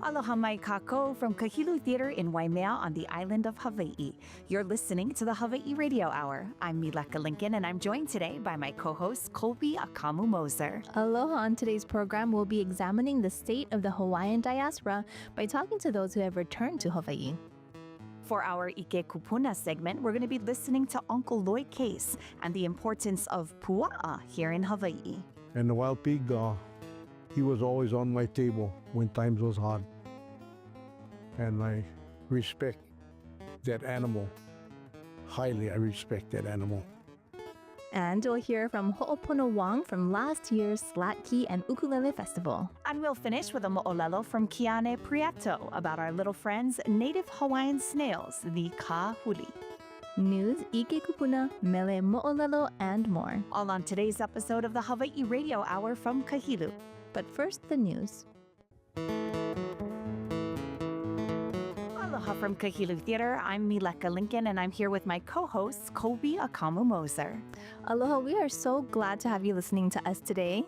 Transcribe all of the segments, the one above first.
Aloha mai kākou from Kahilu Theater in Waimea on the island of Hawaii. You're listening to the Hawaiʻi Radio Hour. I'm Mileka Lincoln, and I'm joined today by my co-host, Kolby Akamu Moser. Aloha. On today's program, we'll be examining the state of the Hawaiian diaspora by talking to those who have returned to Hawaii. For our ʻike kūpuna segment, we're going to be listening to Uncle Lloyd Case and the importance of puaʻa here in Hawaii. And the wild pig, he was always on my table when times was hard. And I respect that animal. Highly, I respect that animal. And we'll hear from Hoʻopono Wong from last year's Slatki and Ukulele Festival. And we'll finish with a moʻolelo from Kiane Prietto about our little friends, native Hawaiian snails, the kāhuli. News, ʻike kūpuna, mele, moʻolelo, and more. All on today's episode of the Hawaiʻi Radio Hour from Kahilu. But first, the news. Aloha from Kahilu Theater. I'm Mileka Lincoln, and I'm here with my co-hosts, Kolby Akamu Moser. Aloha, we are so glad to have you listening to us today.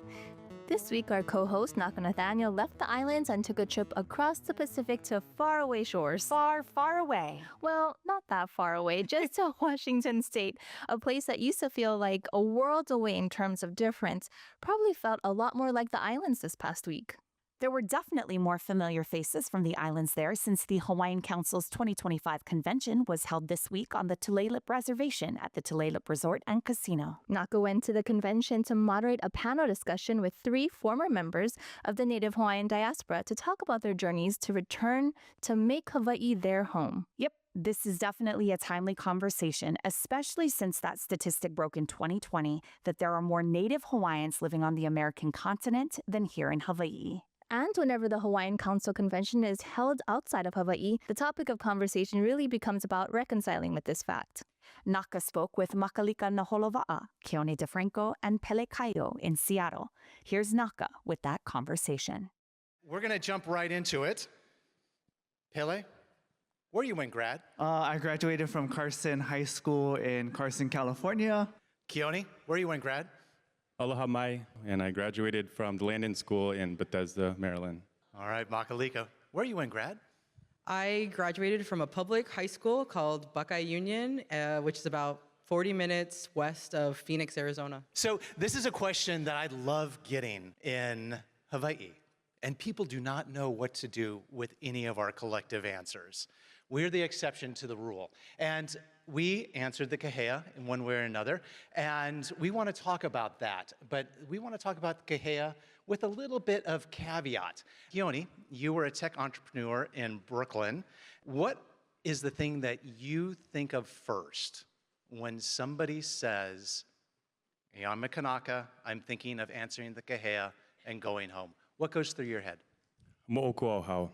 This week, our co-host, Naka Nathaniel, left the islands and took a trip across the Pacific to faraway shores. Far, far away. Well, not that far away, just to Washington State, a place that used to feel like a world away in terms of difference, probably felt a lot more like the islands this past week. There were definitely more familiar faces from the islands there since the Hawaiian Council's 2025 convention was held this week on the todayʻs Reservation at the todayʻs Resort and Casino. Naka went to the convention to moderate a panel discussion with 3 former members of the native Hawaiian diaspora to talk about their journeys to return to make Hawaii their home. Yep. This is definitely a timely conversation, especially since that statistic broke in 2020 that there are more native Hawaiians living on the American continent than here in Hawaii. And whenever the Hawaiian Council Convention is held outside of Hawaii, the topic of conversation really becomes about reconciling with this fact. Naka spoke with Makalika Naholova'a, Kione DeFranco, and Pele Kaio in Seattle. Here's Naka with that conversation. We're going to jump right into it. Pele, where you went grad? I graduated from Carson High School in Carson, California. Kione, where you went grad? Aloha mai, and I graduated from the Landon School in Bethesda, Maryland. All right, Makalika, where you went grad? I graduated from a public high school called Buckeye Union, which is about 40 minutes west of Phoenix, Arizona. So this is a question that I love getting in Hawaii, and people do not know what to do with any of our collective answers. We're the exception to the rule. And we answered the kahea in one way or another, and we want to talk about that. But we want to talk about the kahea with a little bit of caveat. Kione, you were a tech entrepreneur in Brooklyn. What is the thing that you think of first when somebody says, hey, I'm a Kanaka, I'm thinking of answering the kahea and going home? What goes through your head? Mo'okuauhau.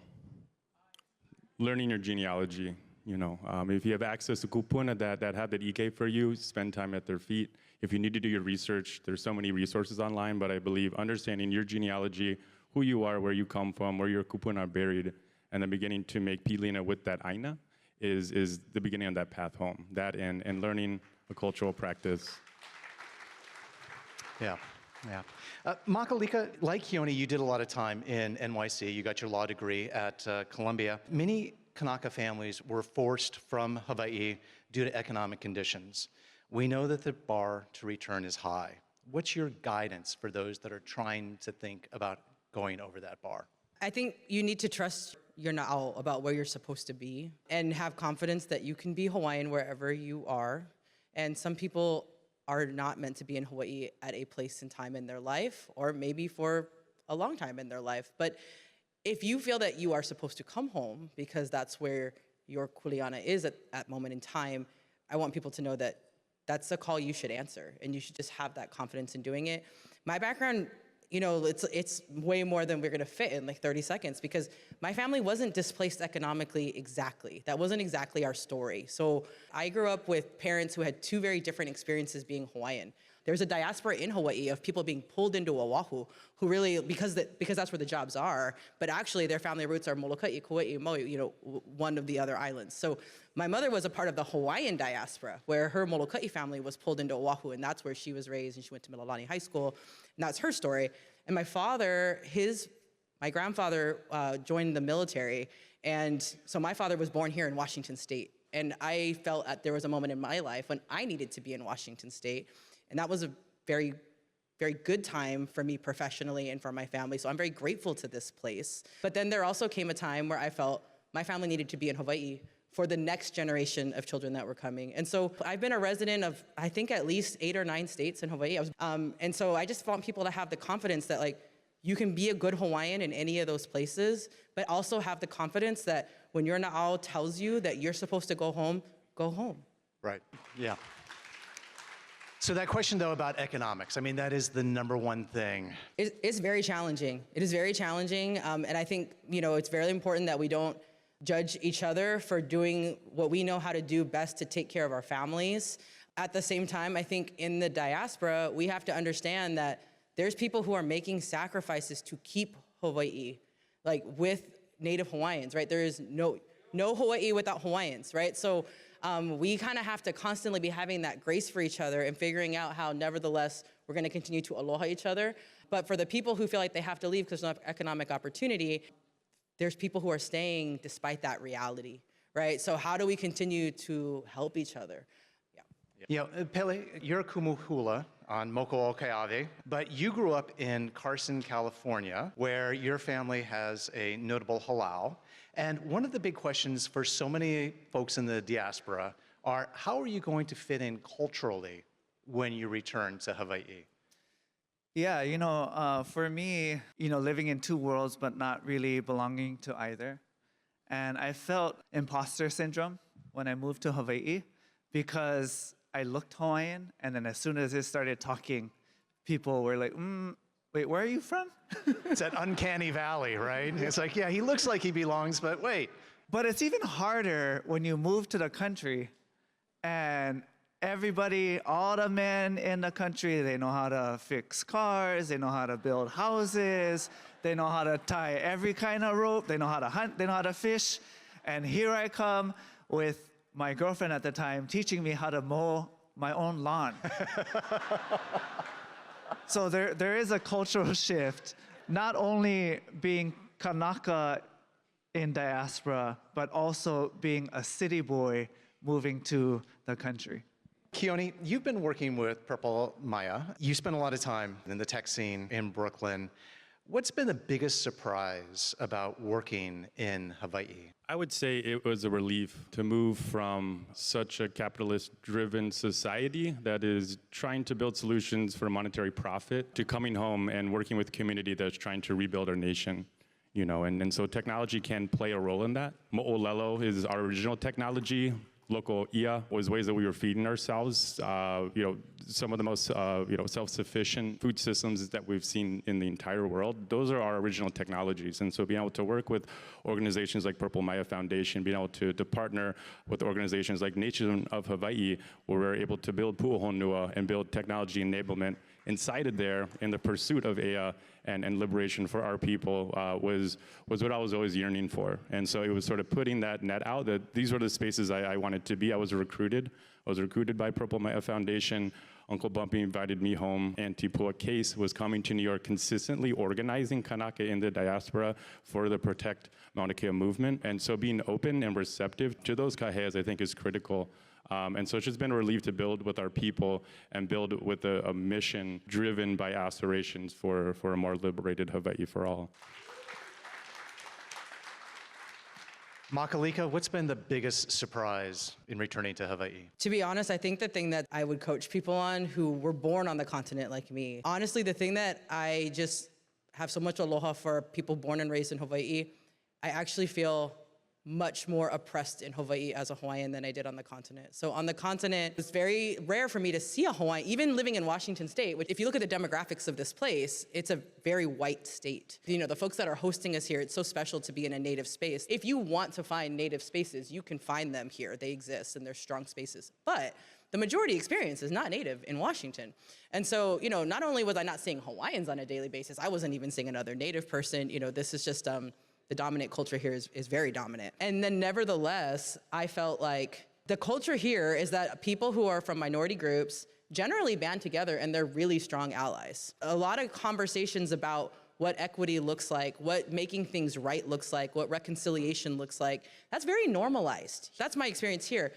Learning your genealogy. You know, if you have access to kūpuna that have that ʻike for you, spend time at their feet. If you need to do your research, there's so many resources online, but I believe understanding your genealogy, who you are, where you come from, where your kūpuna are buried, and then beginning to make pilina with that aina is the beginning of that path home. That and learning a cultural practice. Yeah. Makalika, like Kione, you did a lot of time in NYC. You got your law degree at Columbia. Many Kanaka families were forced from Hawaii due to economic conditions. We know that the bar to return is high. What's your guidance for those that are trying to think about going over that bar? I think you need to trust your na'au about where you're supposed to be and have confidence that you can be Hawaiian wherever you are. And some people are not meant to be in Hawaii at a place and time in their life, or maybe for a long time in their life. But if you feel that you are supposed to come home because that's where your kuleana is at that moment in time, I want people to know that that's a call you should answer, and you should just have that confidence in doing it. My background, you know, it's way more than we're gonna fit in like 30 seconds because my family wasn't displaced economically exactly. That wasn't exactly our story. So I grew up with parents who had 2 very different experiences being Hawaiian. There's a diaspora in Hawaii of people being pulled into Oahu who really, because that's where the jobs are, but actually their family roots are Molokai, Kauai, Maui, you know, one of the other islands. So my mother was a part of the Hawaiian diaspora where her Molokai family was pulled into Oahu, and that's where she was raised, and she went to Mahealani High School, and that's her story. And my father, his My grandfather joined the military, and so my father was born here in Washington State. And I felt that there was a moment in my life when I needed to be in Washington State, and that was a very, very good time for me professionally and for my family, so I'm very grateful to this place. But then there also came a time where I felt my family needed to be in Hawaii for the next generation of children that were coming. And so I've been a resident of, I think, at least 8 or 9 states in Hawaii. And so I just want people to have the confidence that, like, you can be a good Hawaiian in any of those places, but also have the confidence that when your na'au tells you that you're supposed to go home, go home. Right, yeah. So that question, though, about economics, I mean, that is the number one thing. It's very challenging. It is very challenging, and I think, you know, it's very important that we don't judge each other for doing what we know how to do best to take care of our families. At the same time, I think in the diaspora, we have to understand that there's people who are making sacrifices to keep Hawaii, like with Native Hawaiians, right? There is no Hawaii without Hawaiians, right? So we kind of have to constantly be having that grace for each other and figuring out how, nevertheless, we're going to continue to aloha each other. But for the people who feel like they have to leave because there's no economic opportunity, there's people who are staying despite that reality, right? So how do we continue to help each other? Yeah. You know, Pele, you're a kumuhula on Moko'oke'awe, but you grew up in Carson, California, where your family has a notable halau. And one of the big questions for so many folks in the diaspora are, how are you going to fit in culturally when you return to Hawaii? Yeah, you know, for me, you know, living in two worlds but not really belonging to either. And I felt imposter syndrome when I moved to Hawaii because I looked Hawaiian, and then as soon as I started talking, people were like, wait, where are you from? It's that uncanny valley, right? It's like, yeah, he looks like he belongs, but wait. But it's even harder when you move to the country and everybody, all the men in the country, they know how to fix cars, they know how to build houses, they know how to tie every kind of rope, they know how to hunt, they know how to fish. And here I come with my girlfriend at the time teaching me how to mow my own lawn. So there is a cultural shift, not only being Kanaka in diaspora, but also being a city boy moving to the country. Kiane, you've been working with Purple Maya. You spent a lot of time in the tech scene in Brooklyn. What's been the biggest surprise about working in Hawaii? I would say it was a relief to move from such a capitalist-driven society that is trying to build solutions for monetary profit to coming home and working with a community that's trying to rebuild our nation. You know, and so technology can play a role in that. Mo'olelo is our original technology. Local ia was ways that we were feeding ourselves. You know, some of the most self-sufficient food systems that we've seen in the entire world. Those are our original technologies, and so being able to work with organizations like Purple Maya Foundation, being able to partner with organizations like Nation of Hawaii, where we're able to build puʻahonua and build technology enablement inside of there in the pursuit of ea and liberation for our people was what I was always yearning for. And so it was sort of putting that net out that these were the spaces I wanted to be. I was recruited by Purple Maya Foundation. Uncle Bumpy invited me home. Auntie Pua Case was coming to New York, consistently organizing Kanaka in the diaspora for the Protect Mauna Kea movement. And so being open and receptive to those kaheas, I think, is critical. And so it's just been a relief to build with our people and build with a mission driven by aspirations for a more liberated Hawaii for all. Makalika, what's been the biggest surprise in returning to Hawaii? To be honest, I think the thing that I would coach people on who were born on the continent like me, honestly, the thing that I just have so much aloha for people born and raised in Hawaii, I actually feel much more oppressed in Hawaii as a Hawaiian than I did on the continent. So on the continent, it's very rare for me to see a Hawaiian, even living in Washington State, which if you look at the demographics of this place, it's a very white state. You know, the folks that are hosting us here, it's so special to be in a native space. If you want to find native spaces, you can find them here. They exist and they're strong spaces. But the majority experience is not native in Washington. And so, you know, not only was I not seeing Hawaiians on a daily basis, I wasn't even seeing another native person. You know, this is just, the dominant culture here is very dominant. And then nevertheless, I felt like the culture here is that people who are from minority groups generally band together and they're really strong allies. A lot of conversations about what equity looks like, what making things right looks like, what reconciliation looks like. That's very normalized. That's my experience here.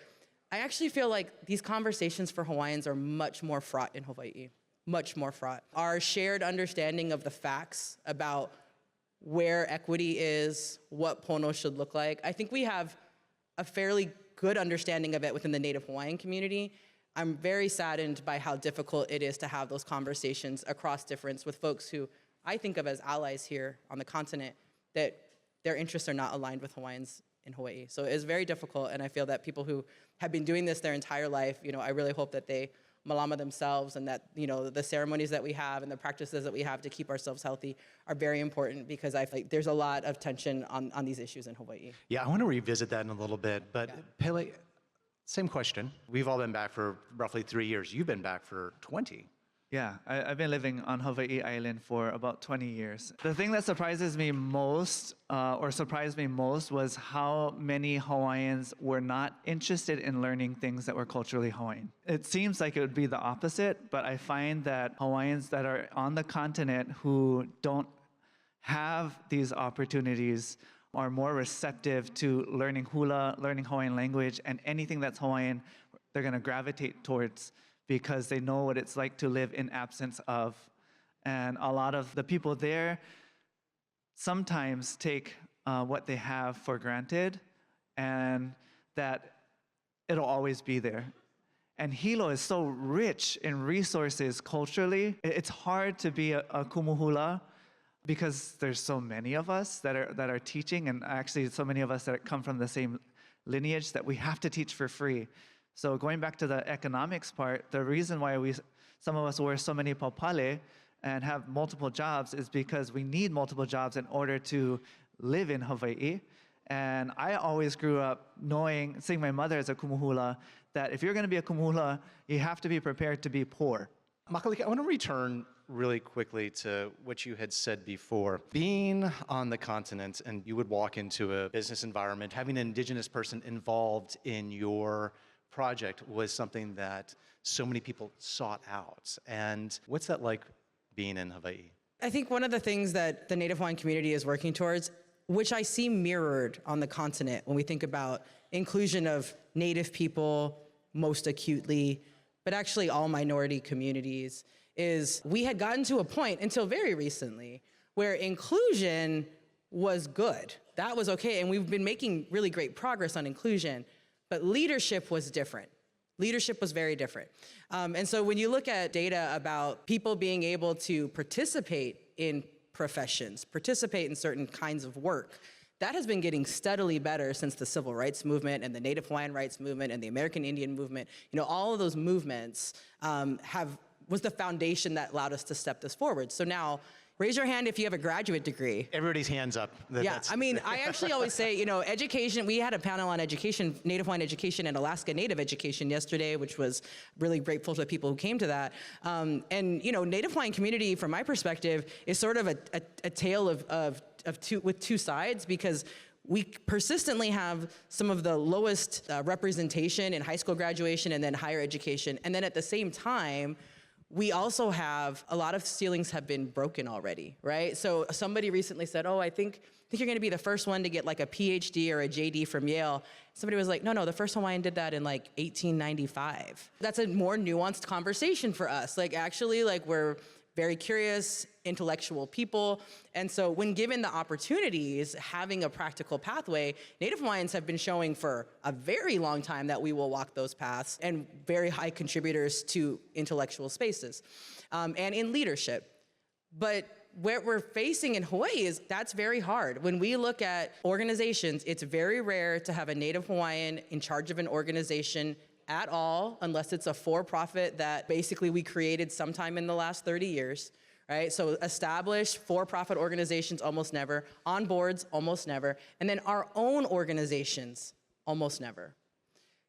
I actually feel like these conversations for Hawaiians are much more fraught in Hawaii, much more fraught. Our shared understanding of the facts about where equity is, what pono should look like, I think we have a fairly good understanding of it within the Native Hawaiian community. I'm very saddened by how difficult it is to have those conversations across difference with folks who I think of as allies here on the continent, that their interests are not aligned with Hawaiians in Hawaii. So it's very difficult, and I feel that people who have been doing this their entire life, I really hope that they malama themselves, and that, the ceremonies that we have and the practices that we have to keep ourselves healthy are very important, because I feel like there's a lot of tension on these issues in Hawaii. Yeah, I want to revisit that in a little bit, but Pele, same question. We've all been back for roughly 3 years. You've been back for 20. Yeah, I've been living on Hawaii Island for about 20 years. The thing that surprises me most, surprised me most, was how many Hawaiians were not interested in learning things that were culturally Hawaiian. It seems like it would be the opposite, but I find that Hawaiians that are on the continent who don't have these opportunities are more receptive to learning hula, learning Hawaiian language, and anything that's Hawaiian, they're going to gravitate towards, because they know what it's like to live in absence of. And a lot of the people there sometimes take what they have for granted, and that it'll always be there. And Hilo is so rich in resources culturally. It's hard to be a kumuhula because there's so many of us that are teaching, and actually so many of us that come from the same lineage that we have to teach for free. So going back to the economics part, the reason why some of us wear so many paupale and have multiple jobs is because we need multiple jobs in order to live in Hawaii. And I always grew up seeing my mother as a kumuhula, that if you're going to be a kumuhula, you have to be prepared to be poor. Makalika, I want to return really quickly to what you had said before. Being on the continent, and you would walk into a business environment, having an indigenous person involved in your project was something that so many people sought out. And what's that like being in Hawaii? I think one of the things that the Native Hawaiian community is working towards, which I see mirrored on the continent when we think about inclusion of Native people most acutely, but actually all minority communities, is we had gotten to a point until very recently where inclusion was good. That was okay, and we've been making really great progress on inclusion. But leadership was different. Leadership was very different. And so when you look at data about people being able to participate in professions, participate in certain kinds of work, that has been getting steadily better since the Civil Rights Movement and the Native Hawaiian Rights Movement and the American Indian Movement. All of those movements was the foundation that allowed us to step this forward. So now, raise your hand if you have a graduate degree. Everybody's hands up. Yeah, I actually always say, education, we had a panel on education, Native Hawaiian education and Alaska Native education yesterday, which was really grateful to the people who came to that. Native Hawaiian community, from my perspective, is sort of a tale with two sides, because we persistently have some of the lowest representation in high school graduation and then higher education. And then at the same time, we also have a lot of ceilings have been broken already, right? So somebody recently said, I think you're going to be the first one to get like a PhD or a JD from Yale. Somebody was like, no, the first Hawaiian did that in like 1895. That's a more nuanced conversation for us. We're very curious, intellectual people. And so when given the opportunities, having a practical pathway, Native Hawaiians have been showing for a very long time that we will walk those paths, and very high contributors to intellectual spaces and in leadership. But what we're facing in Hawaii is that's very hard. When we look at organizations, it's very rare to have a Native Hawaiian in charge of an organization at all, unless it's a for-profit that basically we created sometime in the last 30 years, right? So established for-profit organizations, almost never. On boards, almost never. And then our own organizations, almost never.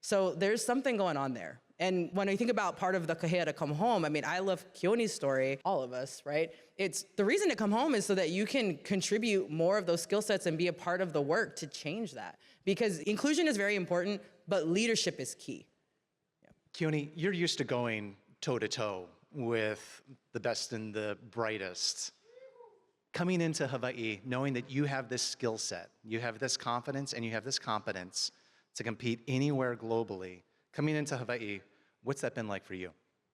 So there's something going on there. And when I think about part of the kahea to come home, I love Kiane's story, all of us, right? It's the reason to come home is so that you can contribute more of those skill sets and be a part of the work to change that. Because inclusion is very important, but leadership is key. Kiane, you're used to going toe-to-toe with the best and the brightest. coming into Hawaii, knowing that you have this skill set, you have this confidence, and you have this competence to compete anywhere globally, coming into Hawaii, what's that been like for you?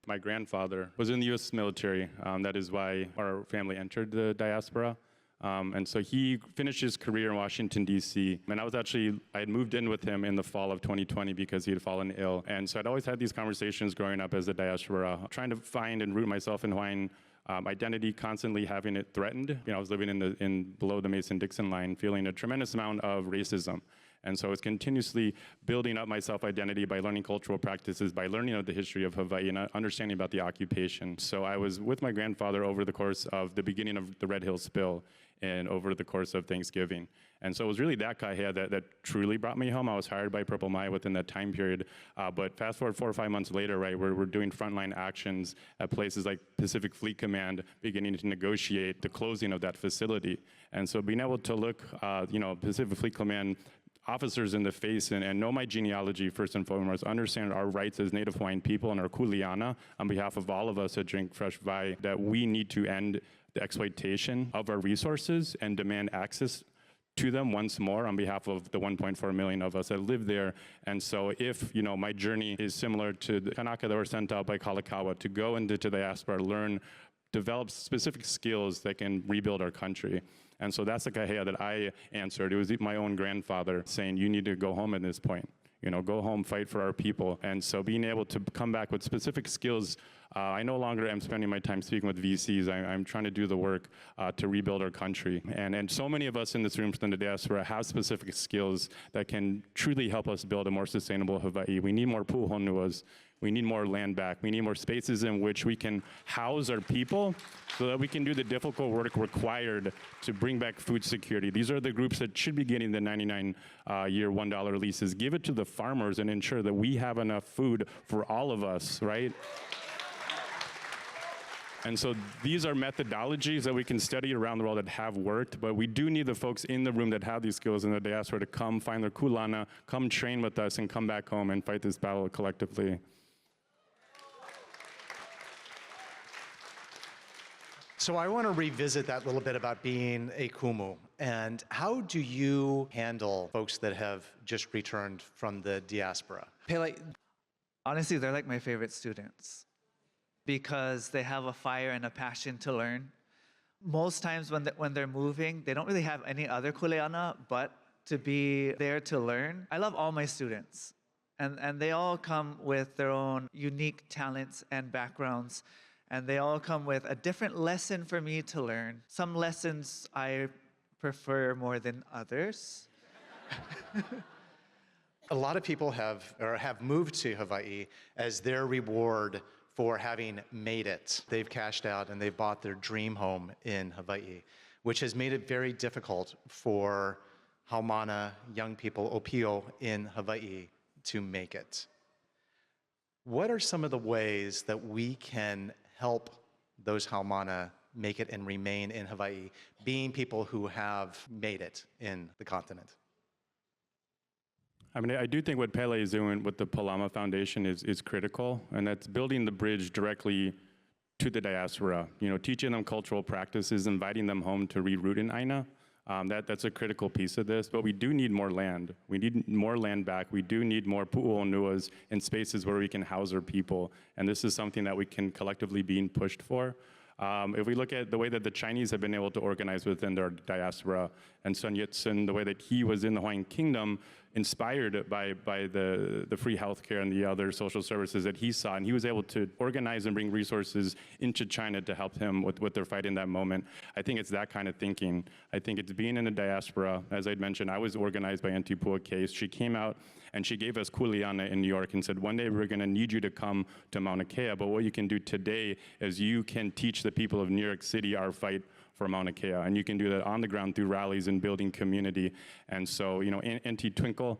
My grandfather was in the U.S. military. That is why our family entered the diaspora. And so he finished his career in Washington, D.C. And I had moved in with him in the fall of 2020 because he had fallen ill. And so I'd always had these conversations growing up as a diaspora, trying to find and root myself in Hawaiian identity, constantly having it threatened. You know, I was living below the Mason-Dixon line, feeling a tremendous amount of racism. And so I was continuously building up my self-identity by learning cultural practices, by learning of the history of Hawaii and understanding about the occupation. So I was with my grandfather over the course of the beginning of the Red Hill spill and over the course of Thanksgiving. And so it was really that kahea that truly brought me home. I was hired by Purple Mai within that time period. But fast forward 4 or 5 months later, right, we're doing frontline actions at places like Pacific Fleet Command, beginning to negotiate the closing of that facility. And so being able to look, Pacific Fleet Command officers in the face and know my genealogy first and foremost, understand our rights as Native Hawaiian people and our kuleana on behalf of all of us that drink fresh vai, that we need to end the exploitation of our resources and demand access to them once more on behalf of the 1.4 million of us that live there. And so if, my journey is similar to the Kanaka that were sent out by Kalakaua to go into the diaspora, learn, develop specific skills that can rebuild our country. And so that's the kahea that I answered. It was my own grandfather saying, you need to go home at this point. Go home, fight for our people. And so being able to come back with specific skills, I no longer am spending my time speaking with VCs. I'm trying to do the work to rebuild our country. And so many of us in this room from the diaspora have specific skills that can truly help us build a more sustainable Hawaii. We need more puʻuhonuas. We need more land back. We need more spaces in which we can house our people so that we can do the difficult work required to bring back food security. These are the groups that should be getting the 99-year $1 leases. Give it to the farmers and ensure that we have enough food for all of us, right? And so these are methodologies that we can study around the world that have worked, but we do need the folks in the room that have these skills in the diaspora to come find their kulana, come train with us, and come back home and fight this battle collectively. So I want to revisit that little bit about being a kumu. And how do you handle folks that have just returned from the diaspora? Pele, honestly, they're like my favorite students because they have a fire and a passion to learn. Most times when they're moving, they don't really have any other kuleana but to be there to learn. I love all my students, and they all come with their own unique talents and backgrounds. And they all come with a different lesson for me to learn. Some lessons I prefer more than others. A lot of people have moved to Hawaii as their reward for having made it. They've cashed out and they've bought their dream home in Hawaii, which has made it very difficult for haumana young people, opio, in Hawaii to make it. What are some of the ways that we can help those haumana make it and remain in Hawaii, being people who have made it in the continent? I mean, I do think what Pele is doing with the Palama Foundation is critical, and that's building the bridge directly to the diaspora, teaching them cultural practices, inviting them home to reroot in Aina. That's a critical piece of this, but we do need more land. We need more land back. We do need more puʻuhonuas and spaces where we can house our people, and this is something that we can collectively be pushed for. If we look at the way that the Chinese have been able to organize within their diaspora, and Sun Yat-sen, the way that he was in the Hawaiian Kingdom, inspired by the free healthcare and the other social services that he saw, and he was able to organize and bring resources into China to help him with their fight in that moment. I think it's that kind of thinking. I think it's being in the diaspora. As I'd mentioned, I was organized by Auntie Pua Case. She came out and she gave us kuleana in New York and said, one day we're gonna need you to come to Mauna Kea, but what you can do today is you can teach the people of New York City our fight for Mauna Kea, and you can do that on the ground through rallies and building community. And so, Auntie Twinkle,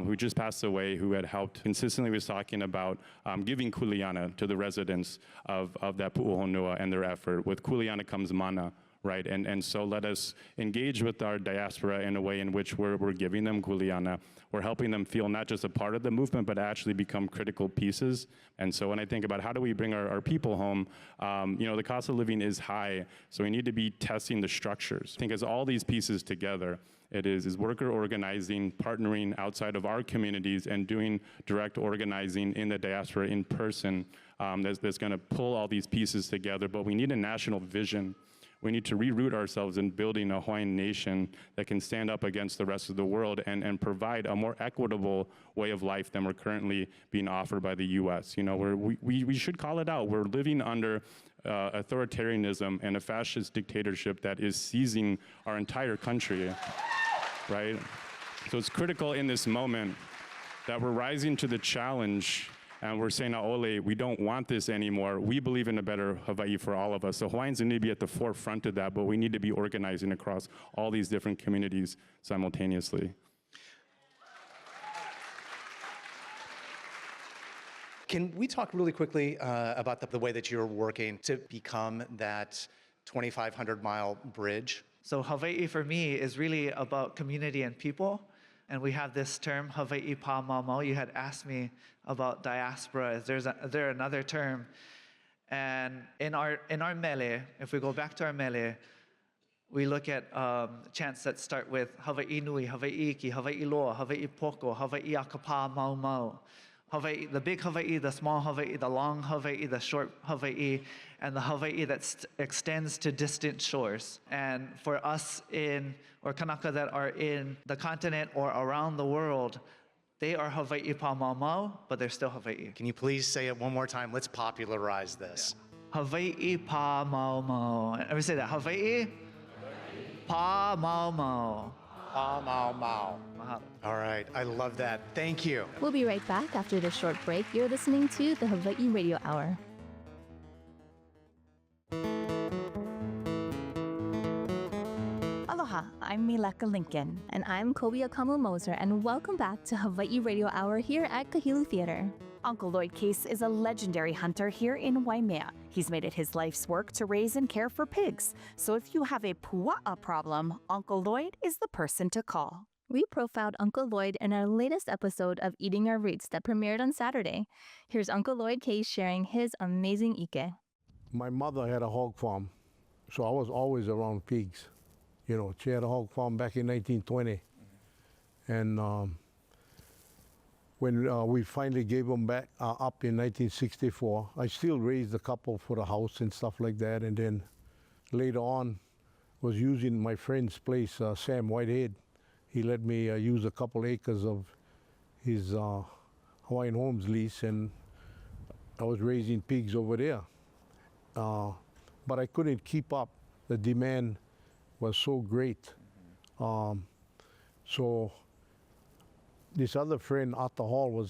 who just passed away, who had helped consistently, was talking about giving kuleana to the residents of that puʻuhonua and their effort. With kuleana comes mana, right? And so let us engage with our diaspora in a way in which we're giving them kuleana. We're helping them feel not just a part of the movement, but actually become critical pieces. And so when I think about how do we bring our people home, the cost of living is high, so we need to be testing the structures. I think as all these pieces together, it is worker organizing, partnering outside of our communities, and doing direct organizing in the diaspora in person that's going to pull all these pieces together. But we need a national vision. We need to reroot ourselves in building a Hawaiian nation that can stand up against the rest of the world and provide a more equitable way of life than we're currently being offered by the U.S. We should call it out. We're living under authoritarianism and a fascist dictatorship that is seizing our entire country, right? So it's critical in this moment that we're rising to the challenge and we're saying, "Ole, we don't want this anymore. We believe in a better Hawaii for all of us." So Hawaiians need to be at the forefront of that, but we need to be organizing across all these different communities simultaneously. Can we talk really quickly about the way that you're working to become that 2,500-mile bridge? So Hawaii for me is really about community and people. And we have this term, Hawaii pa mau. You had asked me about diaspora. Is there another term? And in our mele, if we go back to our mele, we look at chants that start with Hawaii nui, Hawaii iki, Hawaii loa, Hawaii poko, Hawaii akapa mau mau. Hawaii, the big Hawaii, the small Hawaii, the long Hawaii, the short Hawaii, and the Hawaii that extends to distant shores. And for us or Kanaka that are in the continent or around the world, they are Hawaii pa mau mau, but they're still Hawaii. Can you please say it one more time? Let's popularize this. Yeah. Hawaii pa mau mau. Everybody say that. Hawaii pa mau mau. Pa mau mau. All right, I love that. Thank you. We'll be right back after this short break. You're listening to the Hawaiʻi Radio Hour. Aloha, I'm Mileka Lincoln. And I'm Kolby Akamu Moser, and welcome back to Hawaiʻi Radio Hour here at Kahilu Theater. Uncle Lloyd Case is a legendary hunter here in Waimea. He's made it his life's work to raise and care for pigs. So if you have a puaʻa problem, Uncle Lloyd is the person to call. We profiled Uncle Lloyd in our latest episode of Eating Our Roots that premiered on Saturday. Here's Uncle Lloyd Case sharing his amazing ʻike. My mother had a hog farm, so I was always around pigs. She had a hog farm back in 1920. And when we finally gave them back up in 1964, I still raised a couple for the house and stuff like that. And then later on, was using my friend's place, Sam Whitehead. He let me use a couple acres of his Hawaiian Homes lease, and I was raising pigs over there. But I couldn't keep up. The demand was so great. So this other friend, Atta Hall,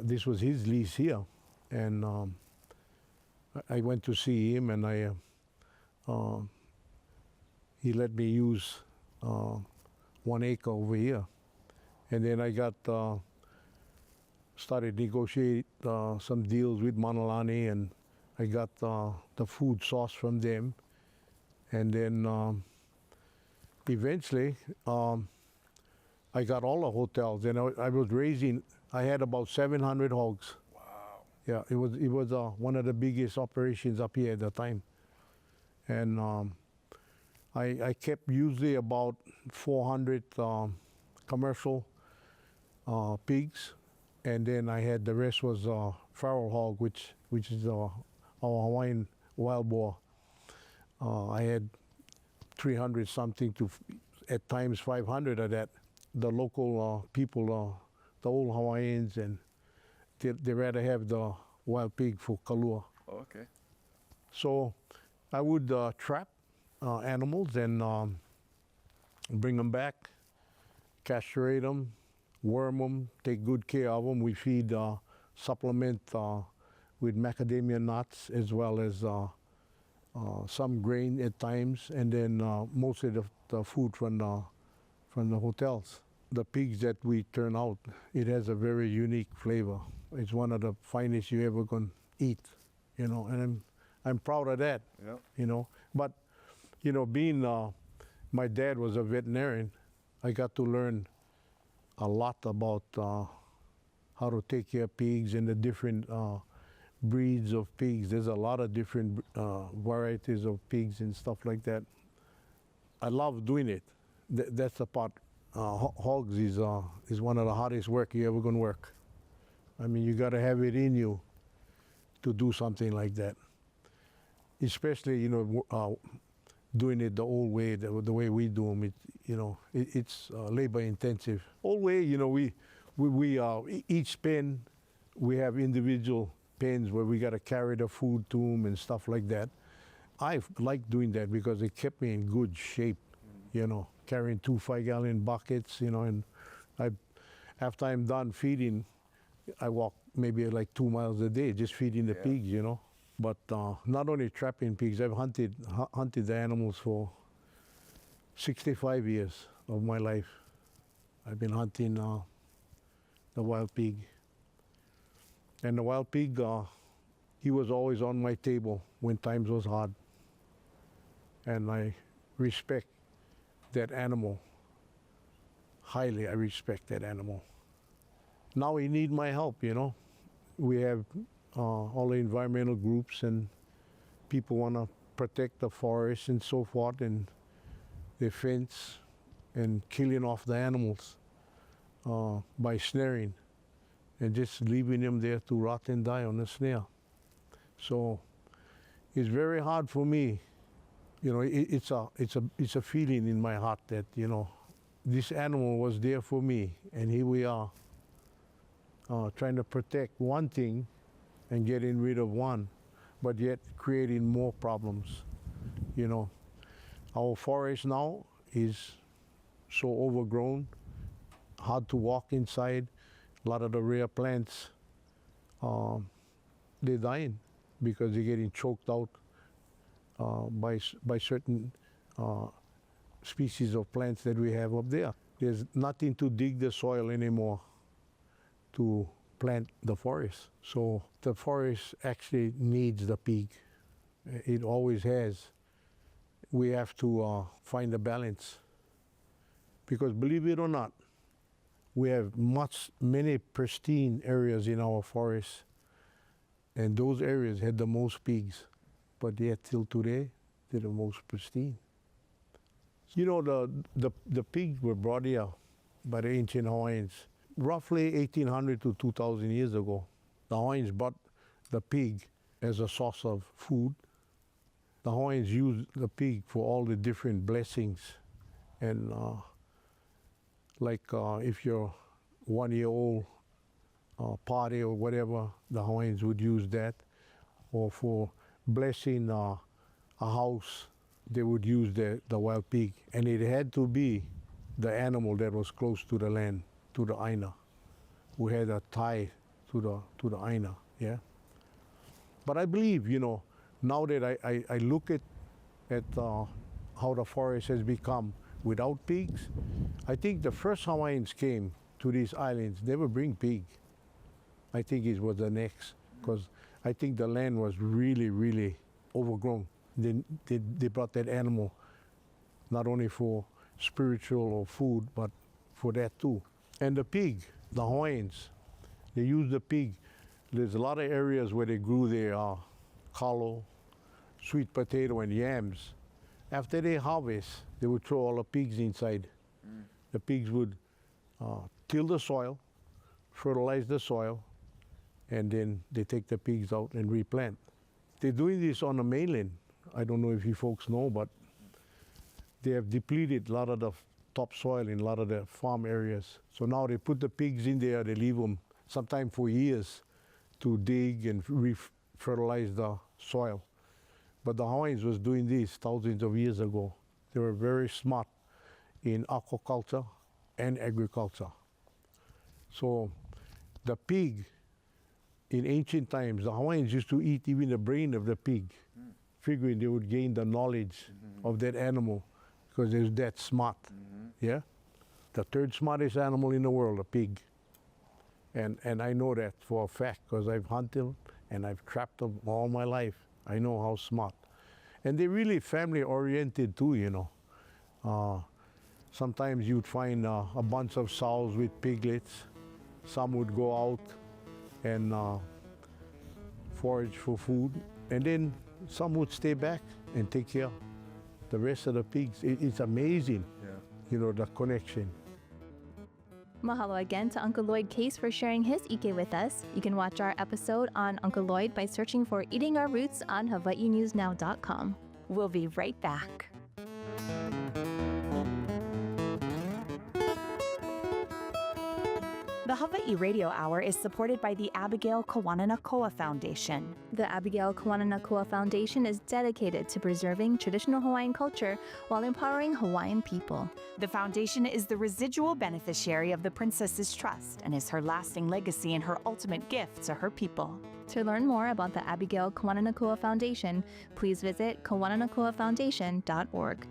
this was his lease here. And I went to see him, and he let me use 1 acre over here. And then I started negotiate some deals with Mahealani, and I got the food source from them. And then eventually, I got all the hotels, and I had about 700 hogs. Wow. Yeah, it was one of the biggest operations up here at the time. And I kept usually about 400 commercial pigs, and then I had the rest was feral hog, which is our Hawaiian wild boar. I had 300 something to at times 500 of that. The local people, the old Hawaiians, and they rather have the wild pig for kalua. Oh, okay. So I would trap animals and bring them back, castrate them, worm them, take good care of them. We feed supplement with macadamia nuts as well as some grain at times, and then mostly the food from the hotels. The pigs that we turn out, it has a very unique flavor. It's one of the finest you ever gonna eat, and I'm proud of that. Yep. But You know, being my dad was a veterinarian, I got to learn a lot about how to take care of pigs and the different breeds of pigs. There's a lot of different varieties of pigs and stuff like that. I love doing it. That's the part. Hogs is one of the hardest work you ever gonna work. I mean, you gotta have it in you to do something like that. Especially, you know, doing it the old way, the way we do them. It's labor intensive. Old way, you know, we each pen, we have individual pens where we got to carry the food to them and stuff like that. I like doing that because it kept me in good shape, you know, carrying 2 5-gallon buckets, you know, and after I'm done feeding, I walk maybe like 2 miles a day just feeding the pigs, you know. But not only trapping pigs, I've hunted the animals for 65 years of my life. I've been hunting the wild pig. And the wild pig, he was always on my table when times was hard. And I respect that animal. Highly, I respect that animal. Now he need my help, you know. We have all the environmental groups and people want to protect the forest and so forth, and they fence and killing off the animals by snaring and just leaving them there to rot and die on the snare. So it's very hard for me. You know, it's a feeling in my heart that, you know, this animal was there for me, and here we are trying to protect one thing and getting rid of one, but yet creating more problems. You know, our forest now is so overgrown, hard to walk inside. A lot of the rare plants, they're dying because they're getting choked out by certain species of plants that we have up there. There's nothing to dig the soil anymore to plant the forest. So the forest actually needs the pig. It always has. We have to find a balance. Because believe it or not, we have many pristine areas in our forest, and those areas had the most pigs, but yet till today, they're the most pristine. You know, the pigs were brought here by the ancient Hawaiians, roughly 1800 to 2000 years ago. The Hawaiians brought the pig as a source of food. The Hawaiians used the pig for all the different blessings, and if you're 1 year old party or whatever, the Hawaiians would use that. Or for blessing a house, they would use the wild pig. And it had to be the animal that was close to the land, to the Aina, who had a tie to the Aina, yeah? But I believe, you know, now that I look at how the forest has become without pigs, I think the first Hawaiians came to these islands, they would bring pig. I think it was the next, because I think the land was really, really overgrown. They brought that animal not only for spiritual or food, but for that too. And the pig, the Hawaiians, they used the pig. There's a lot of areas where they grew their kalo, sweet potato, and yams. After they harvest, they would throw all the pigs inside. The pigs would till the soil, fertilize the soil, and then they take the pigs out and replant. They're doing this on the mainland. I don't know if you folks know, but they have depleted a lot of the topsoil in a lot of the farm areas. So now they put the pigs in there, they leave them sometimes for years to dig and re-fertilize the soil. But the Hawaiians was doing this thousands of years ago. They were very smart in aquaculture and agriculture. So the pig, in ancient times, the Hawaiians used to eat even the brain of the pig, figuring they would gain the knowledge of that animal because they're that smart, yeah? The third smartest animal in the world, a pig. And I know that for a fact because I've hunted and I've trapped them all my life. I know how smart. And they're really family oriented too, you know. Sometimes you'd find a bunch of sows with piglets. Some would go out and forage for food. And then some would stay back and take care of the rest of the pigs. It's amazing, you know, the connection. Mahalo again to Uncle Lloyd Case for sharing his ʻike with us. You can watch our episode on Uncle Lloyd by searching for Eating Our Roots on HawaiiNewsNow.com. We'll be right back. The Hawaiʻi Radio Hour is supported by the Abigail Kawananakoa Foundation. The Abigail Kawananakoa Foundation is dedicated to preserving traditional Hawaiian culture while empowering Hawaiian people. The foundation is the residual beneficiary of the Princess's Trust and is her lasting legacy and her ultimate gift to her people. To learn more about the Abigail Kawananakoa Foundation, please visit kawananakoafoundation.org.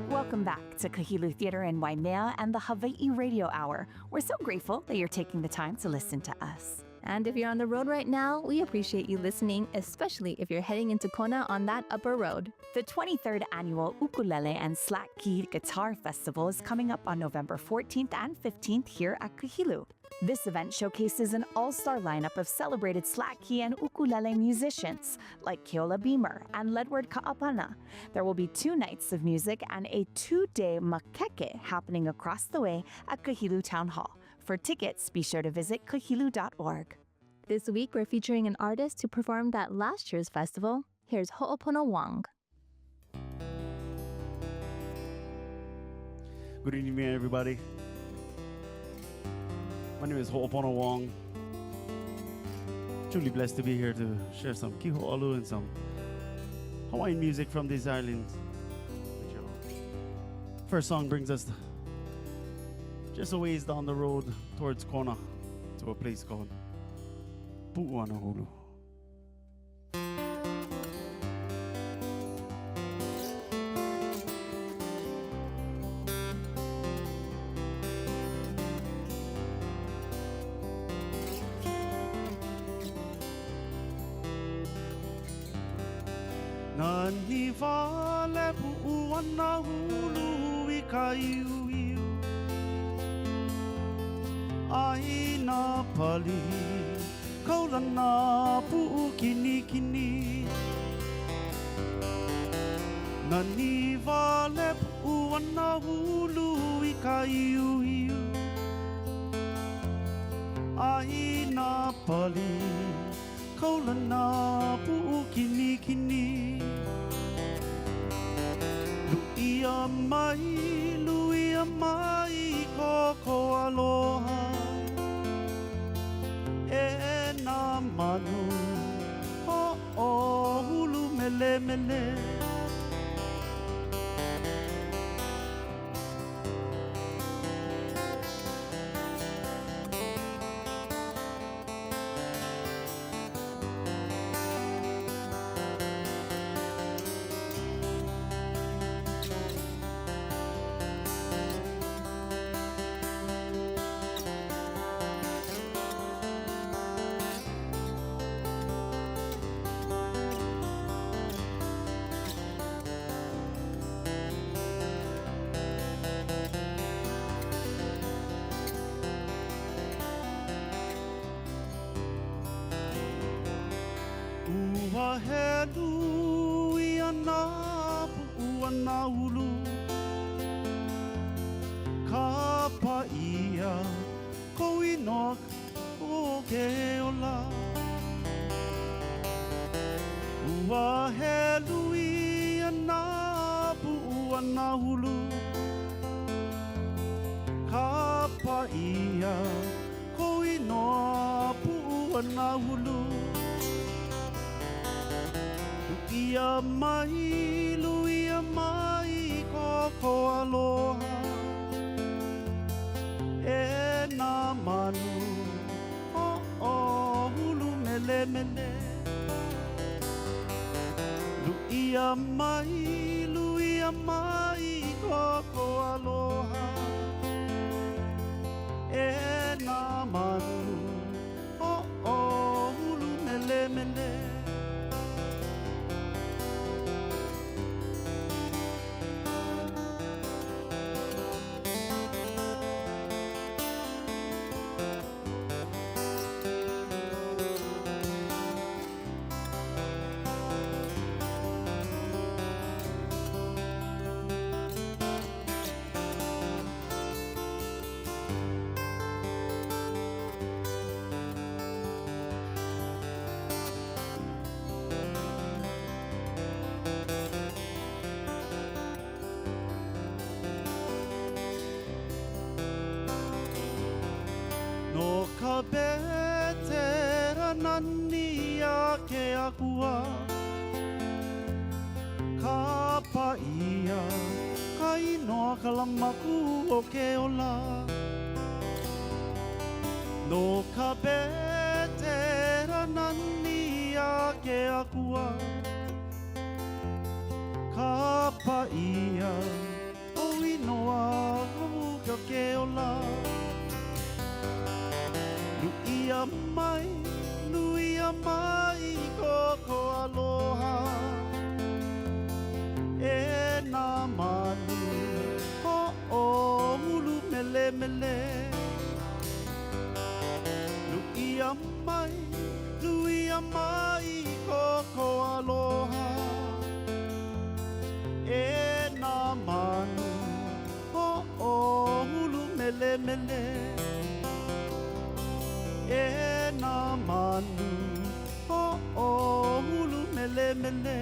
Welcome back to Kahilu Theater in Waimea and the Hawaiʻi Radio Hour. We're so grateful that you're taking the time to listen to us. And if you're on the road right now, we appreciate you listening, especially if you're heading into Kona on that upper road. The 23rd annual Ukulele and Slack Key Guitar Festival is coming up on November 14th and 15th here at Kahilu. This event showcases an all-star lineup of celebrated slack key and ukulele musicians like Keola Beamer and Ledward Ka'apana. There will be 2 nights of music and a 2-day makeke happening across the way at Kahilu Town Hall. For tickets, be sure to visit kahilu.org. This week, we're featuring an artist who performed at last year's festival. Here's Ho'opono Wong. Good evening, everybody. My name is Ho'opono Wong. Truly blessed to be here to share some kiho'olu and some Hawaiian music from these islands. First song brings us just a ways down the road towards Kona to a place called Puaʻa. Nani vale pu'uana hulu I ka iuiu Aina pali kaulana pu'u kini kini Nani vale pu'uana hulu I ka iuiu Aina pali kaulana pu'u kini kini Luia mai koko aloha E nā manu o hulu mele mele Helu ia nā pu'uana ulu Ka paia ko inoa o ke ola Ua helu ia nā pu'uana ulu Ka paia ko inoa pu'uana ulu Luia mai koko aloha E nā manu o hulu mele mele Luia mai koko aloha e nā manu, hoʻo hulu mele mele. No ka betera nani a ke akua, ka paia, ka inoa ka lamaku o ke ola. No ka betera nani a ke akua, ka paia, o inoa ka ke ola. Nui a mai, koko aloha. E nā manu, ho'o hulu mele mele. Nui a mai, koko aloha. E nā manu, ho'o hulu mele mele. E nā manu, ho'o hulu mele mele.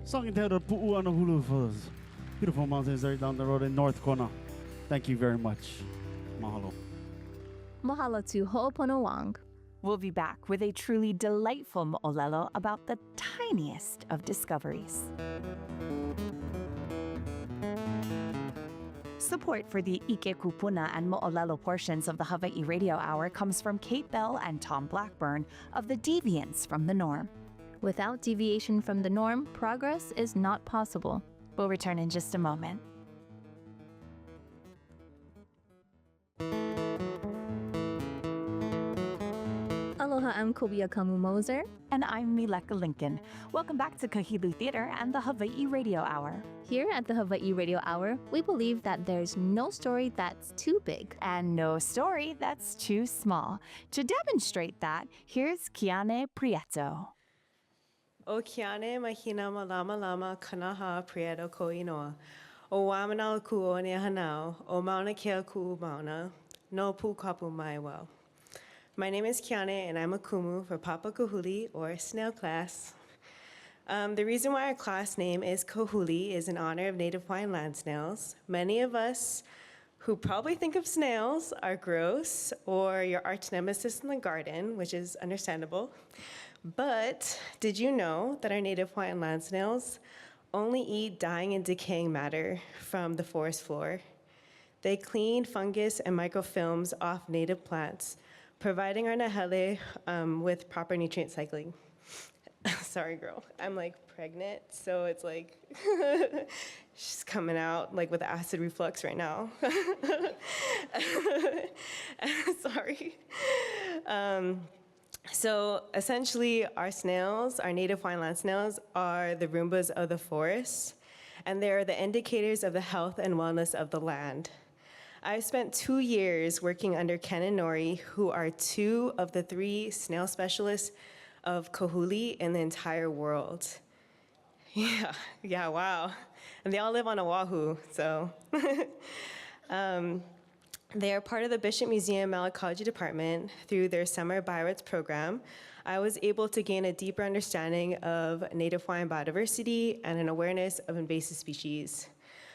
Song entitled Puaʻa Hulu for those beautiful mountains right down the road in North Kona. Thank you very much. Mahalo. Mahalo to Hoʻopono Wong. We'll be back with a truly delightful moʻolelo about the tiniest of discoveries. Support for the ʻike, kūpuna, and moʻolelo portions of the Hawaiʻi Radio Hour comes from Kate Bell and Tom Blackburn of the Deviants from the Norm. Without deviation from the norm, progress is not possible. We'll return in just a moment. Aloha, I'm Akamu Moser. And I'm Mileka Lincoln. Welcome back to Kahilu Theater and the Hawaiʻi Radio Hour. Here at the Hawaiʻi Radio Hour, we believe that there's no story that's too big. And no story that's too small. To demonstrate that, here's Kiane Prietto. O Kiane mahina malama lama kanaha Prietto ko inoa. O wamana ku o ne hanau, o mauna kea ku mauna, no pu kapu mai wau. My name is Kiane, and I'm a kumu for Papa Kahuli, or snail class. The reason why our class name is Kahuli is in honor of native Hawaiian land snails. Many of us who probably think of snails are gross, or your arch nemesis in the garden, which is understandable. But did you know that our native Hawaiian land snails only eat dying and decaying matter from the forest floor? They clean fungus and microfilms off native plants, providing our nahele with proper nutrient cycling. Sorry, girl. I'm like pregnant, so it's like she's coming out like with acid reflux right now. Sorry. So essentially, our snails, our native Hawaiian land snails, are the Roombas of the forest, and they're the indicators of the health and wellness of the land. I spent 2 years working under Ken and Nori, who are 2 of the 3 snail specialists of kāhuli in the entire world. Yeah, wow. And they all live on Oahu, so. They are part of the Bishop Museum Malacology Department. Through their summer Byrots program, I was able to gain a deeper understanding of Native Hawaiian biodiversity and an awareness of invasive species.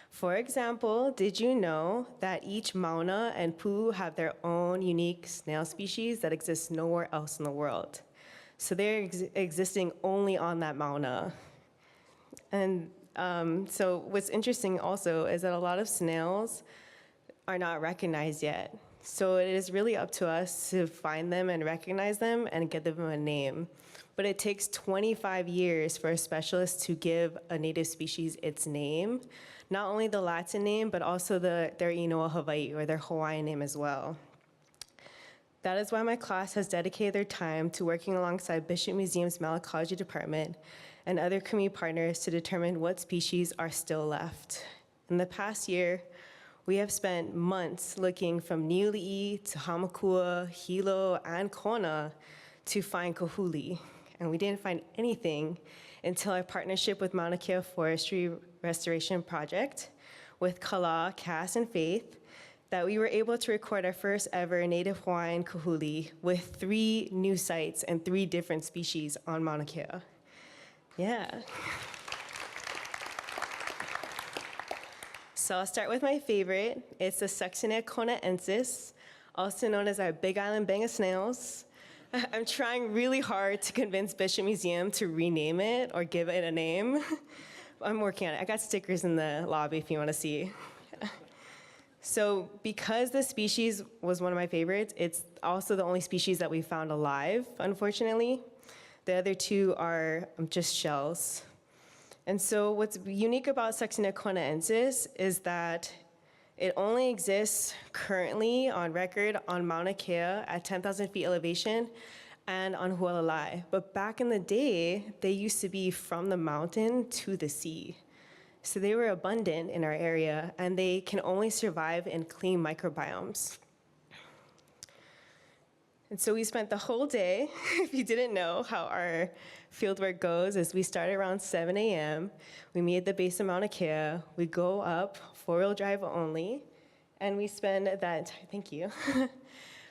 For example, did you know that each mauna and pu have their own unique snail species that exist nowhere else in the world? So they're existing only on that mauna. And so what's interesting also is that a lot of snails are not recognized yet. So it is really up to us to find them and recognize them and give them a name. But it takes 25 years for a specialist to give a native species its name, not only the Latin name, but also their Inoa Hawaiʻi, or their Hawaiian name as well. That is why my class has dedicated their time to working alongside Bishop Museum's Malacology Department and other community partners to determine what species are still left. In the past year, we have spent months looking from Niuli'i to Hamakua, Hilo, and Kona to find kāhuli, and we didn't find anything until our partnership with Mauna Kea Forestry Restoration Project with Kala, Cass, and Faith, that we were able to record our first ever Native Hawaiian kāhuli with 3 new sites and 3 different species on Mauna Kea. Yeah. So I'll start with my favorite. It's the Succinea conaensis, also known as our Big Island Bang of snails. I'm trying really hard to convince Bishop Museum to rename it or give it a name. I'm working on it. I got stickers in the lobby if you want to see. So because this species was one of my favorites, it's also the only species that we found alive, unfortunately. The other 2 are just shells. And so what's unique about Succinea conaensis is that it only exists currently on record on Mauna Kea at 10,000 feet elevation and on Hualalai. But back in the day, they used to be from the mountain to the sea. So they were abundant in our area, and they can only survive in clean microbiomes. And so we spent the whole day, if you didn't know how our fieldwork goes, is we start around 7 a.m., we meet at the base of Mauna Kea, we go up, 4-wheel drive only, and we spend that, thank you.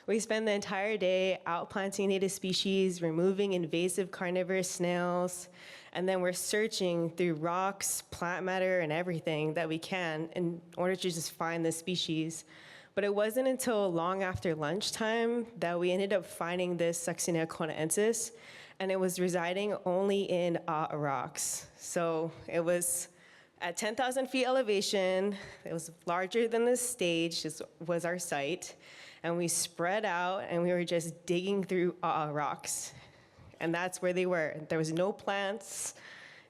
We spend the entire day out planting native species, removing invasive carnivorous snails, and then we're searching through rocks, plant matter, and everything that we can in order to just find the species. But it wasn't until long after lunchtime that we ended up finding this Succinea conaensis, and it was residing only in rocks. So it was at 10,000 feet elevation, it was larger than this stage, this was our site, and we spread out and we were just digging through rocks. And that's where they were. There was no plants,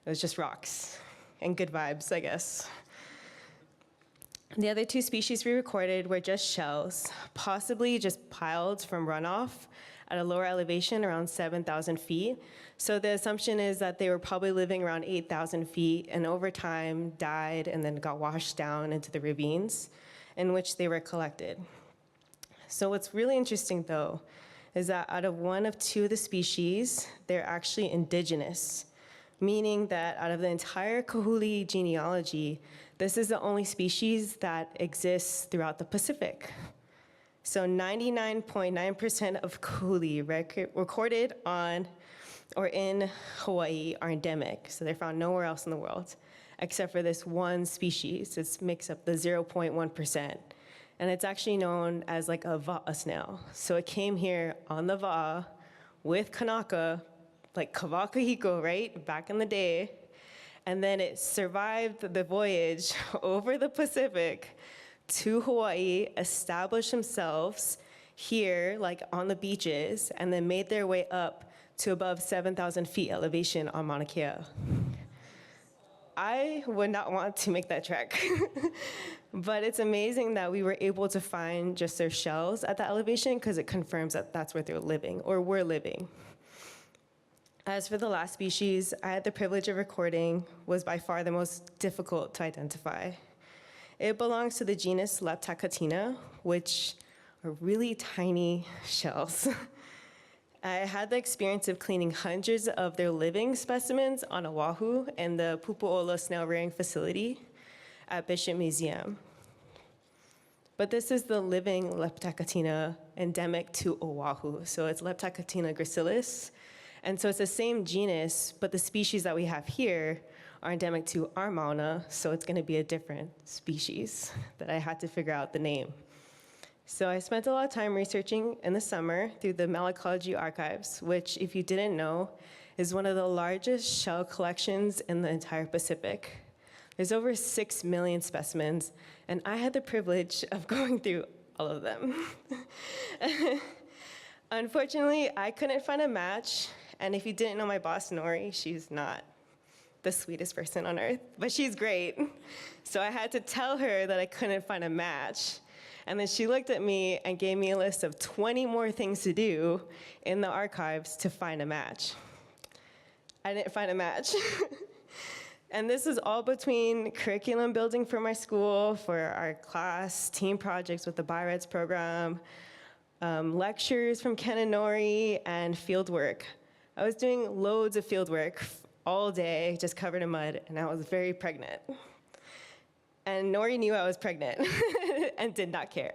it was just rocks and good vibes, I guess. The other 2 species we recorded were just shells, possibly just piled from runoff at a lower elevation around 7,000 feet. So the assumption is that they were probably living around 8,000 feet and over time died and then got washed down into the ravines in which they were collected. So what's really interesting though is that out of 1 of 2 of the species, they're actually indigenous, meaning that out of the entire kāhuli genealogy, this is the only species that exists throughout the Pacific. So 99.9% of kāhuli recorded on or in Hawaii are endemic, so they're found nowhere else in the world, except for this 1 species. It makes up the 0.1%. And it's actually known as like a va'a snail. So it came here on the va'a with kanaka, like kawakahiko, right, back in the day. And then it survived the voyage over the Pacific to Hawaii, established themselves here, like on the beaches, and then made their way up to above 7,000 feet elevation on Mauna Kea. I would not want to make that trek. But it's amazing that we were able to find just their shells at that elevation because it confirms that that's where they're living, or were living. As for the last species I had the privilege of recording, was by far the most difficult to identify. It belongs to the genus Leptacotina, which are really tiny shells. I had the experience of cleaning hundreds of their living specimens on Oahu in the Pupuʻola snail rearing facility at Bishop Museum. But this is the living Leptacotina endemic to Oahu. So it's Leptacotina gracilis. And so it's the same genus, but the species that we have here are endemic to our mauna, so it's gonna be a different species that I had to figure out the name. So I spent a lot of time researching in the summer through the Malacology Archives, which, if you didn't know, is one of the largest shell collections in the entire Pacific. There's over 6 million specimens, and I had the privilege of going through all of them. Unfortunately, I couldn't find a match, and if you didn't know my boss, Nori, she's not the sweetest person on earth, but she's great. So I had to tell her that I couldn't find a match. And then she looked at me and gave me a list of 20 more things to do in the archives to find a match. I didn't find a match. And this is all between curriculum building for my school, for our class, team projects with the BIREDS program, lectures from Ken and Nori, and field work. I was doing loads of field work all day, just covered in mud, and I was very pregnant. And Nori knew I was pregnant and did not care.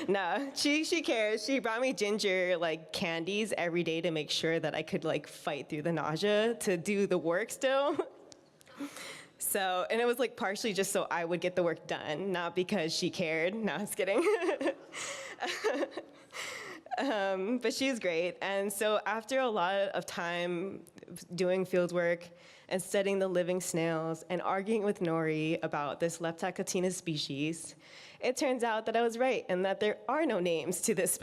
No, she cares. She brought me ginger candies every day to make sure that I could fight through the nausea to do the work still. So, and it was partially just so I would get the work done, not because she cared. No, I was kidding. But she's great. And so after a lot of time doing field work and studying the living snails and arguing with Nori about this Leptacotina species, it turns out that I was right and that there are no names to this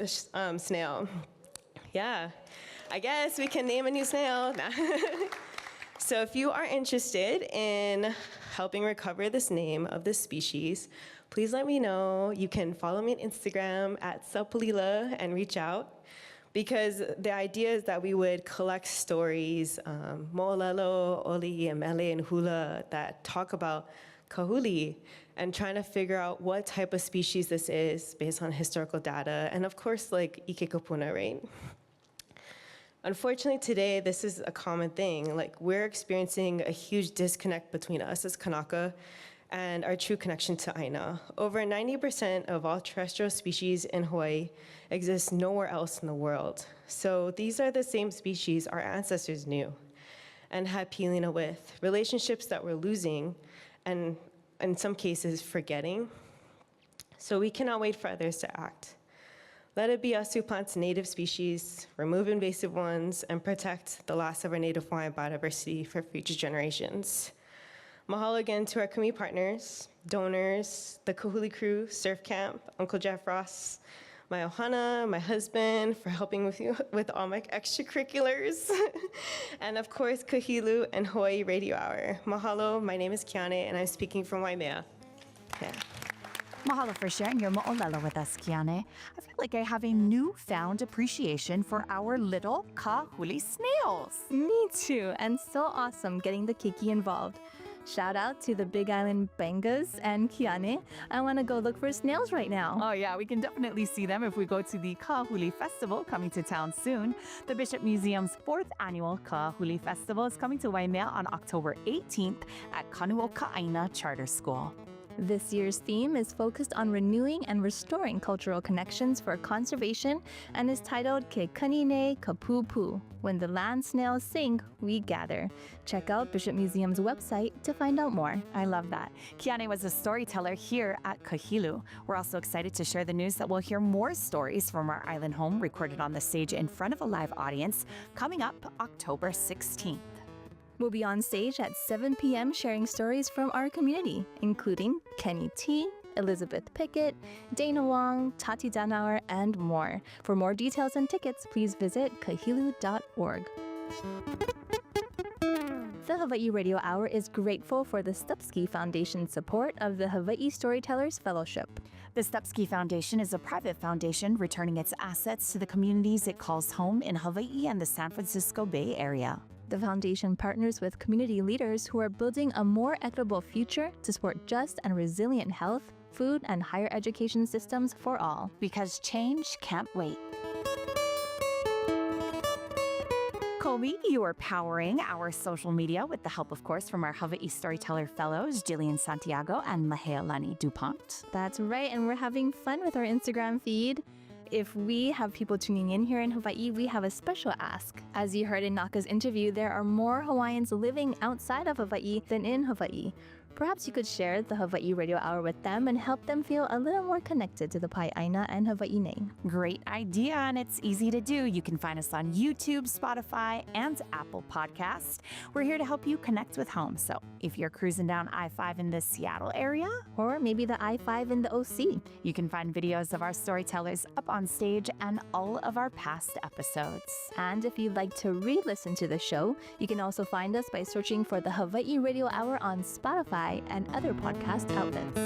snail. Yeah, I guess we can name a new snail. So if you are interested in helping recover this name of this species, please let me know. You can follow me on Instagram at Sapalila and reach out, because the idea is that we would collect stories, moʻolelo, oli, and mele, and hula that talk about kāhuli and trying to figure out what type of species this is based on historical data, and of course, ʻike kūpuna, right? Unfortunately, today, this is a common thing. We're experiencing a huge disconnect between us as Kanaka and our true connection to Aina. Over 90% of all terrestrial species in Hawaii exist nowhere else in the world. So these are the same species our ancestors knew and had pilina with, relationships that we're losing and in some cases forgetting. So we cannot wait for others to act. Let it be us who plant native species, remove invasive ones, and protect the last of our native Hawaiian biodiversity for future generations. Mahalo again to our community partners, donors, the Kahuli crew, Surf Camp, Uncle Jeff Ross, my ohana, my husband, for helping with all my extracurriculars, and of course, Kahilu and Hawaiʻi Radio Hour. Mahalo, my name is Kiane, and I'm speaking from Waimea. Yeah. Mahalo for sharing your moʻolelo with us, Kiane. I feel like I have a newfound appreciation for our little kāhuli snails. Me too, and so awesome getting the keiki involved. Shout out to the Big Island Bangas and Kiane. I want to go look for snails right now. Oh yeah, we can definitely see them if we go to the Kāhuli Festival coming to town soon. The Bishop Museum's 4th annual Kāhuli Festival is coming to Waimea on October 18th at Kanuʻokāʻaina Charter School. This year's theme is focused on renewing and restoring cultural connections for conservation and is titled Ke Kanine Kapupu. When the land snails sing, we gather. Check out Bishop Museum's website to find out more. I love that. Kiane was a storyteller here at Kahilu. We're also excited to share the news that we'll hear more stories from our island home recorded on the stage in front of a live audience coming up October 16th. We'll be on stage at 7 p.m. sharing stories from our community, including Kenny T, Elizabeth Pickett, Dana Wong, Tati Dunhour, and more. For more details and tickets, please visit kahilu.org. The Hawaiʻi Radio Hour is grateful for the Stupski Foundation's support of the Hawaii Storytellers Fellowship. The Stupski Foundation is a private foundation returning its assets to the communities it calls home in Hawaii and the San Francisco Bay Area. The foundation partners with community leaders who are building a more equitable future to support just and resilient health, food, and higher education systems for all. Because change can't wait. Kolby, you are powering our social media with the help, of course, from our Hawaiʻi Storyteller Fellows, Gillian, Santiago, and Mahealani duPont. That's right, and we're having fun with our Instagram feed. If we have people tuning in here in Hawaii, we have a special ask. As you heard in Naka's interview, there are more Hawaiians living outside of Hawaii than in Hawaii. Perhaps you could share the Hawaiʻi Radio Hour with them and help them feel a little more connected to the Pae'aina and Hawaiʻi. Great idea, and it's easy to do. You can find us on YouTube, Spotify, and Apple Podcasts. We're here to help you connect with home. So if you're cruising down I-5 in the Seattle area, Or maybe the I-5 in the OC. you can find videos of our storytellers up on stage and all of our past episodes. And if you'd like to re-listen to the show, you can also find us by searching for the Hawaiʻi Radio Hour on Spotify and other podcast outlets.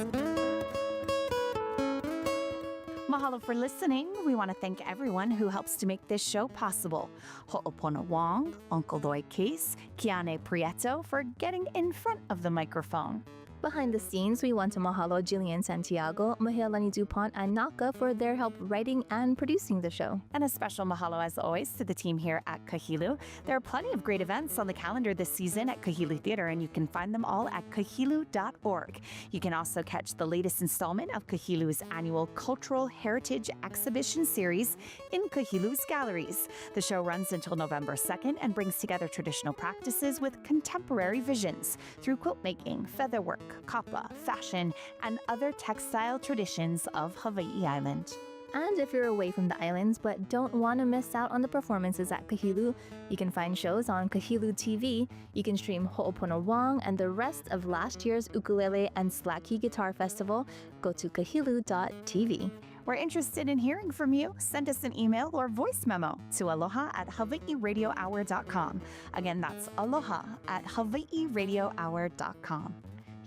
Mahalo for listening. We want to thank everyone who helps to make this show possible. Hoʻopono Wong, Uncle Lloyd Case, Kiane Prietto for getting in front of the microphone. Behind the scenes, we want to mahalo Gillian Santiago, Mahealani duPont, and Naka for their help writing and producing the show. And a special mahalo, as always, to the team here at Kahilu. There are plenty of great events on the calendar this season at Kahilu Theater, and you can find them all at kahilu.org. You can also catch the latest installment of Kahilu's annual Cultural Heritage Exhibition series in Kahilu's galleries. The show runs until November 2nd and brings together traditional practices with contemporary visions through quilt making, featherwork, kapa, fashion, and other textile traditions of Hawaii Island. And if you're away from the islands but don't want to miss out on the performances at Kahilu, you can find shows on Kahilu TV. You can stream Hoʻopono Wong and the rest of last year's Ukulele and Slack Key Guitar Festival. Go to kahilu.tv. We're interested in hearing from you. Send us an email or voice memo to aloha@hawaiiradiohour.com. Again, that's aloha@hawaiiradiohour.com.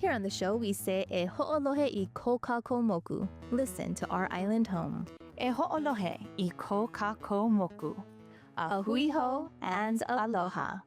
Here on the show, we say e ho'olohe I ko kākou moku. Listen to our island home. E ho'olohe I ko kākou moku. A hui ho and aloha.